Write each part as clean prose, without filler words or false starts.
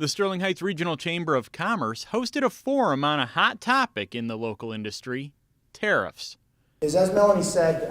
The Sterling Heights Regional Chamber of Commerce hosted a forum on a hot topic in the local industry, tariffs. As Melanie said,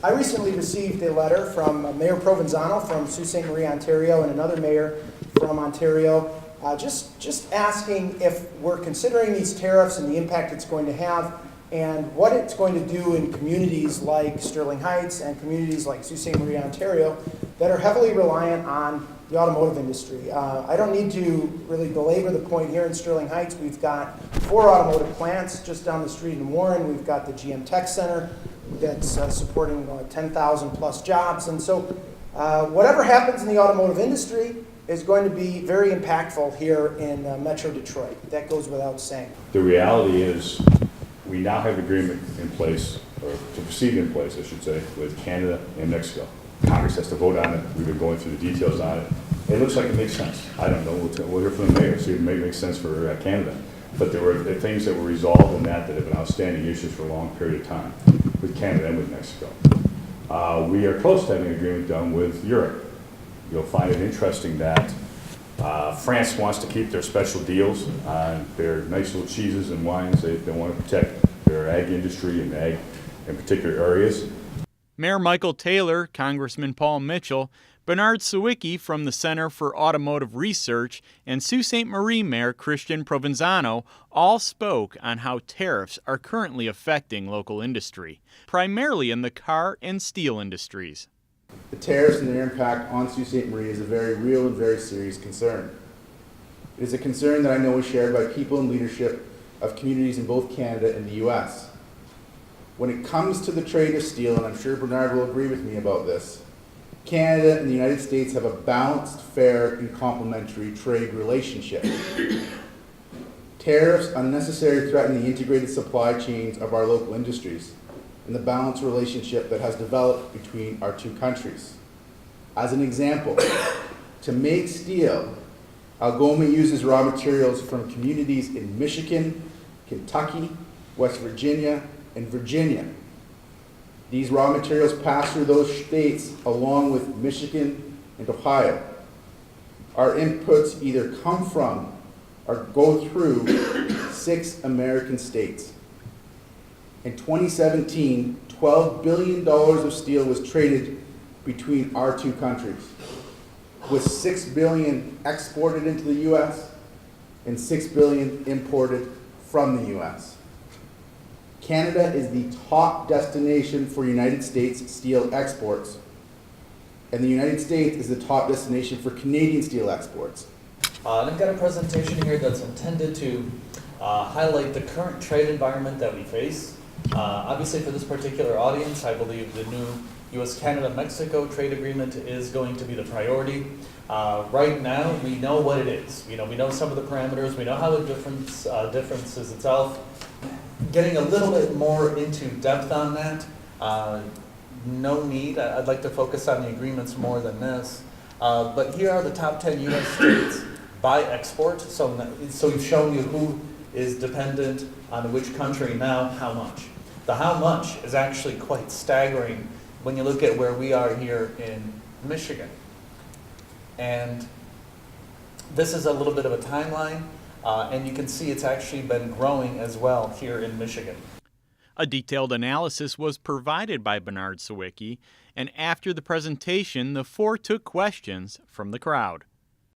I recently received a letter from Mayor Provenzano from Sault Ste. Marie, Ontario, and another mayor from Ontario, just asking if we're considering these tariffs and the impact it's going to have, and what it's going to do in communities like Sterling Heights and communities like Sault Ste. Marie, Ontario, that are heavily reliant on the automotive industry. I don't need to really belabor the point here in Sterling Heights. We've got 4 automotive plants just down the street in Warren. We've got the GM Tech Center that's supporting 10,000 plus jobs. And so whatever happens in the automotive industry is going to be very impactful here in Metro Detroit. That goes without saying. The reality is we now have agreement in place, or to proceed in place, I should say, with Canada and Mexico. Congress has to vote on it. We've been going through the details on it. It looks like it makes sense. I don't know. We'll hear from the mayor, see if it makes sense for Canada. But there were things that were resolved in that have been outstanding issues for a long period of time with Canada and with Mexico. We are close to having an agreement done with Europe. You'll find it interesting that France wants to keep their special deals on their nice little cheeses and wines. They want to protect their ag industry and ag in particular areas. Mayor Michael Taylor, Congressman Paul Mitchell, Bernard Sawicki from the Center for Automotive Research, and Sault Ste. Marie Mayor Christian Provenzano all spoke on how tariffs are currently affecting local industry, primarily in the car and steel industries. The tariffs and their impact on Sault Ste. Marie is a very real and very serious concern. It is a concern that I know is shared by people in leadership of communities in both Canada and the U.S. When it comes to the trade of steel, and I'm sure Bernard will agree with me about this, Canada and the United States have a balanced, fair, and complementary trade relationship. Tariffs unnecessarily threaten the integrated supply chains of our local industries and the balanced relationship that has developed between our two countries. As an example, to make steel, Algoma uses raw materials from communities in Michigan, Kentucky, West Virginia, and Virginia. These raw materials pass through those states along with Michigan and Ohio. Our inputs either come from or go through 6 American states. In 2017, $12 billion of steel was traded between our two countries, with $6 billion exported into the U.S. and $6 billion imported from the U.S. Canada is the top destination for United States steel exports, and the United States is the top destination for Canadian steel exports. I've got a presentation here that's intended to highlight the current trade environment that we face. Obviously for this particular audience, I believe the new U.S.-Canada-Mexico trade agreement is going to be the priority. Right now, we know what it is. We know some of the parameters. We know how it differences itself. Getting a little bit more into depth on that, no need. I'd like to focus on the agreements more than this. But here are the top 10 U.S. states by export. So we've shown you who is dependent on which country now, how much. The how much is actually quite staggering when you look at where we are here in Michigan. And this is a little bit of a timeline, and you can see it's actually been growing as well here in Michigan. A detailed analysis was provided by Bernard Sawicki, and after the presentation, the 4 took questions from the crowd.